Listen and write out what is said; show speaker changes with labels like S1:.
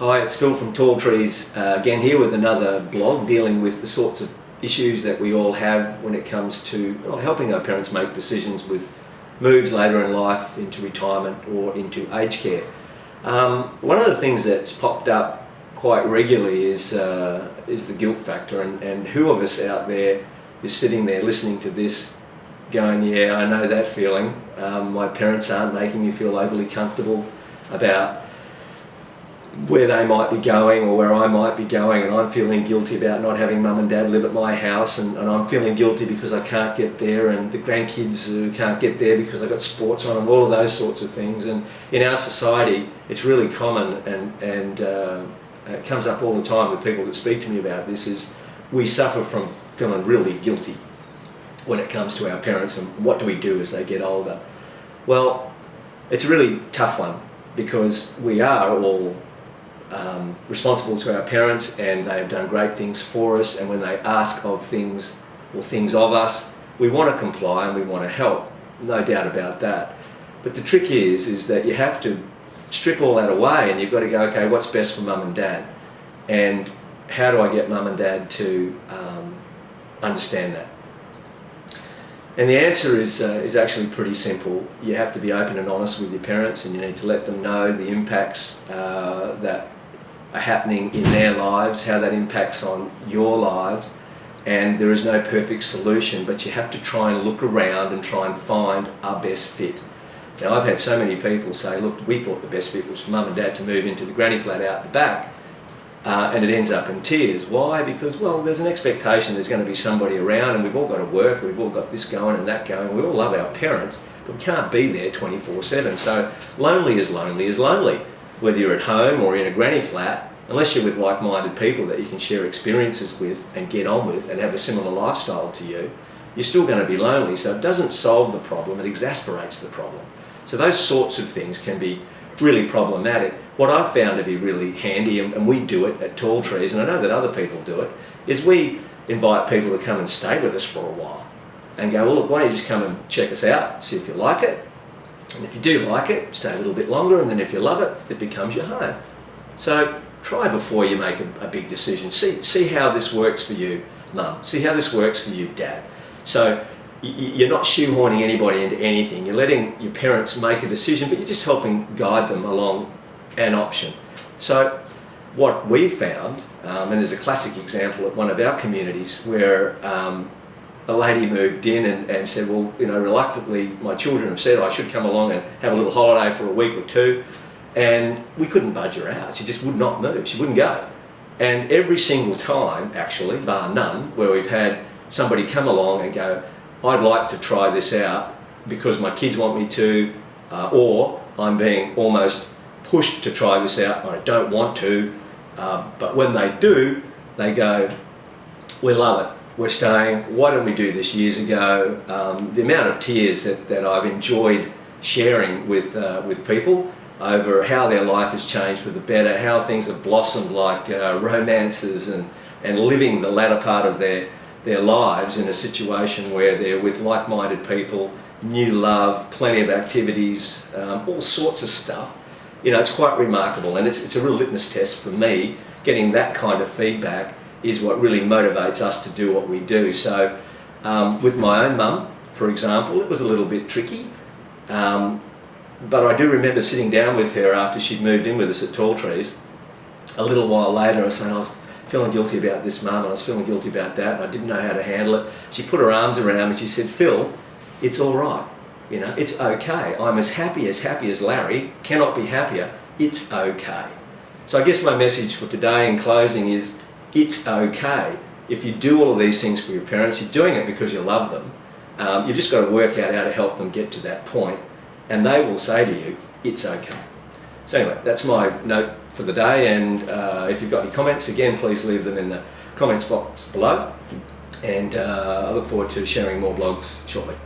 S1: Hi, it's Phil from Tall Trees again here with another blog dealing with the sorts of issues that we all have when it comes to helping our parents make decisions with moves later in life into retirement or into aged care. One of the things that's popped up quite regularly is the guilt factor, and who of us out there is sitting there listening to this going, yeah, I know that feeling. My parents aren't making me feel overly comfortable about where they might be going or where I might be going, and I'm feeling guilty about not having mum and dad live at my house, and I'm feeling guilty because I can't get there, and the grandkids who can't get there because I've got sports on, and all of those sorts of things. And in our society it's really common, and it comes up all the time with people that speak to me about this, is we suffer from feeling really guilty when it comes to our parents, and what do we do as they get older? Well, it's a really tough one, because we are all responsible to our parents, and they have done great things for us, and when they ask of things or things of us, we want to comply and we want to help, no doubt about that. But the trick is that you have to strip all that away, and you've got to go, okay, what's best for mum and dad, and how do I get mum and dad to understand that? And the answer is actually pretty simple. You have to be open and honest with your parents, and you need to let them know the impacts that are happening in their lives, how that impacts on your lives. And there is no perfect solution, but you have to try and look around and try and find our best fit. Now, I've had so many people say, look, we thought the best fit was for mum and dad to move into the granny flat out the back. And it ends up in tears. Why? Because, well, there's an expectation there's going to be somebody around, and we've all got to work, and we've all got this going and that going. We all love our parents, but we can't be there 24/7. So lonely is lonely, whether you're at home or in a granny flat. Unless you're with like-minded people that you can share experiences with and get on with and have a similar lifestyle to you, you're still going to be lonely. So it doesn't solve the problem, it exasperates the problem. So those sorts of things can be really problematic. What I've found to be really handy, and we do it at Tall Trees, and I know that other people do it, is we invite people to come and stay with us for a while and go, well, look, why don't you just come and check us out, see if you like it, and if you do like it, stay a little bit longer, and then if you love it, it becomes your home. So try before you make a big decision. See how this works for you, mum. See how this works for you, dad. So you're not shoehorning anybody into anything. You're letting your parents make a decision, but you're just helping guide them along an option. So what we've found, and there's a classic example at one of our communities where a lady moved in and said, well, reluctantly, my children have said I should come along and have a little holiday for a week or two, and we couldn't budge her out. She just would not move. She wouldn't go. And every single time, actually, bar none, where we've had somebody come along and go, I'd like to try this out because my kids want me to, or I'm being almost pushed to try this out and I don't want to, but when they do, they go, we love it, we're staying, why didn't we do this years ago? The amount of tears that I've enjoyed sharing with people over how their life has changed for the better, how things have blossomed like romances, and living the latter part of their lives in a situation where they're with like-minded people, new love, plenty of activities, all sorts of stuff. It's quite remarkable, and it's a real litmus test for me. Getting that kind of feedback is what really motivates us to do what we do. So with my own mum, for example, it was a little bit tricky, but I do remember sitting down with her after she'd moved in with us at Tall Trees a little while later and saying, I was feeling guilty about this, mum, and I was feeling guilty about that, and I didn't know how to handle it. She put her arms around me and she said, Phil, it's all right. It's okay. I'm as happy as Larry, cannot be happier. It's okay. So I guess my message for today in closing is, it's okay. If you do all of these things for your parents, you're doing it because you love them. You've just got to work out how to help them get to that point, and they will say to you, it's okay. So anyway, that's my note for the day, and if you've got any comments, again, please leave them in the comments box below, and I look forward to sharing more blogs shortly.